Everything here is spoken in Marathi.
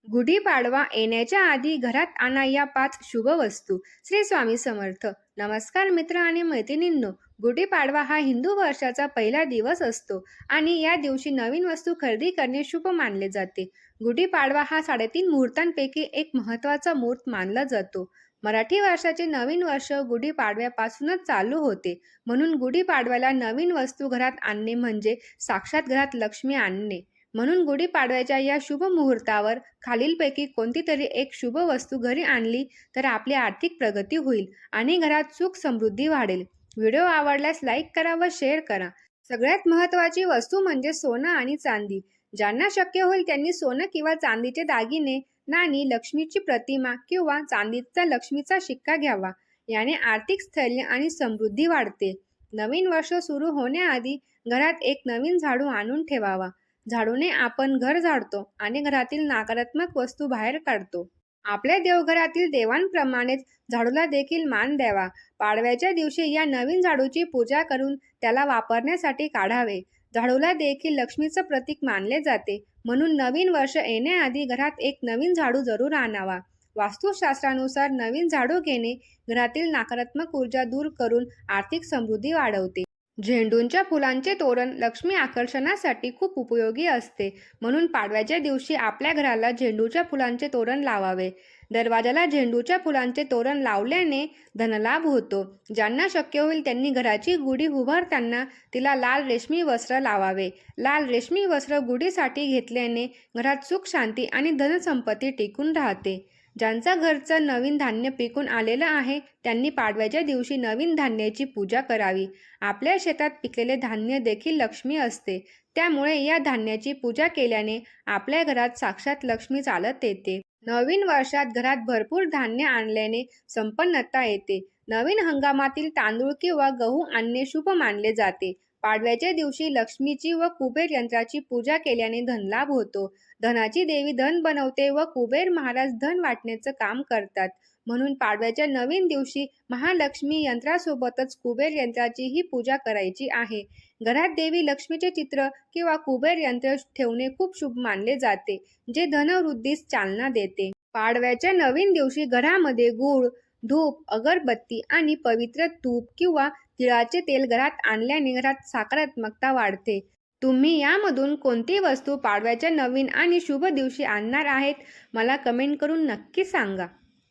गुढीपाडवा येण्याच्या आधी घरात आणा या 5 शुभ वस्तू. श्री स्वामी समर्थ. नमस्कार मित्र आणि मैत्रिणींनो. गुढीपाडवा हा हिंदू वर्षाचा पहिला दिवस असतो आणि या दिवशी नवीन वस्तू खरेदी करणे शुभ मानले जाते. गुढीपाडवा हा 3.5 मुहूर्तांपैकी एक महत्त्वाचा मुहूर्त मानला जातो. मराठी वर्षाचे नवीन वर्ष गुढीपाडव्यापासूनच चालू होते. म्हणून गुढीपाडव्याला नवीन वस्तू घरात आणणे म्हणजे साक्षात घरात लक्ष्मी आणणे. म्हणून गुढीपाडव्याच्या या शुभ मुहूर्तावर खालीलपैकी कोणती तरी एक शुभ वस्तू घरी आणली तर आपली आर्थिक प्रगती होईल आणि घरात सुख समृद्धी वाढेल. व्हिडिओ आवडल्यास लाईक करा व शेअर करा. सगळ्यात महत्त्वाची वस्तू म्हणजे सोनं आणि चांदी. ज्यांना शक्य होईल त्यांनी सोनं किंवा चांदीचे दागिने, नाणी, लक्ष्मीची प्रतिमा किंवा चांदीचा लक्ष्मीचा शिक्का घ्यावा. याने आर्थिक स्थैर्य आणि समृद्धी वाढते. नवीन वर्ष सुरू होण्याआधी घरात एक नवीन झाडू आणून ठेवावा. झाडूने आपण घर झाडतो आणि घरातील नकारात्मक वस्तू बाहेर काढतो. आपल्या देवघरातील देवांप्रमाणेच झाडूला देखील मान द्यावा. पाडव्याच्या दिवशी या नवीन झाडूची पूजा करून त्याला वापरण्यासाठी काढावे. झाडूला देखील लक्ष्मीचं प्रतीक मानले जाते. म्हणून नवीन वर्ष येण्याआधी घरात एक नवीन झाडू जरूर आणावा. वास्तुशास्त्रानुसार नवीन झाडू घेणे घरातील नकारात्मक ऊर्जा दूर करून आर्थिक समृद्धी वाढवते. झेंडूच्या फुलांचे तोरण लक्ष्मी आकर्षणासाठी खूप उपयोगी असते. म्हणून पाडव्याच्या दिवशी आपल्या घराला झेंडूच्या फुलांचे तोरण लावावे. दरवाजाला झेंडूच्या फुलांचे तोरण लावल्याने धनलाभ होतो. ज्यांना शक्य होईल त्यांनी घराची गुढी उभारताना तिला लाल रेशमी वस्त्र लावावे. लाल रेशमी वस्त्र गुढीसाठी घेतल्याने घरात सुख, शांती आणि धनसंपत्ती टिकून राहते. ज्यांचं घरचं नवीन धान्य पिकून आलेलं आहे त्यांनी पाडव्याच्या दिवशी नवीन धान्याची पूजा करावी. आपल्या शेतात पिकलेले धान्य देखील लक्ष्मी असते. त्यामुळे या धान्याची पूजा केल्याने आपल्या घरात साक्षात लक्ष्मी चालत येते. नवीन वर्षात घरात भरपूर धान्य आणल्याने संपन्नता येते. नवीन हंगामातील तांदूळ किंवा गहू आणणे शुभ मानले जाते. पाडव्याच्या दिवशी लक्ष्मीची व कुबेर यंत्राची पूजा केल्याने धनलाभ होतो. धनाची देवी धन बनवते व कुबेर महाराज धन वाटण्याचं काम करतात. म्हणून पाडव्याच्या नवीन दिवशी महालक्ष्मी यंत्रासोबतच कुबेर यंत्राचीही पूजा करायची आहे. घरात देवी लक्ष्मीचे चित्र किंवा कुबेर यंत्र ठेवणे खूप शुभ मानले जाते, जे धनवृद्धीस चालना देते. पाडव्याच्या नवीन दिवशी घरामध्ये गूळ, धूप, अगरबत्ती आणि पवित्र तूप किंवा तिळाचे तेल घरात आणल्याने घरात सकारात्मकता वाढते. तुम्ही यामधून कोणती वस्तू पाडव्याच्या नवीन आणि शुभ दिवशी आणणार आहेत? मला कमेंट करून नक्की सांगा.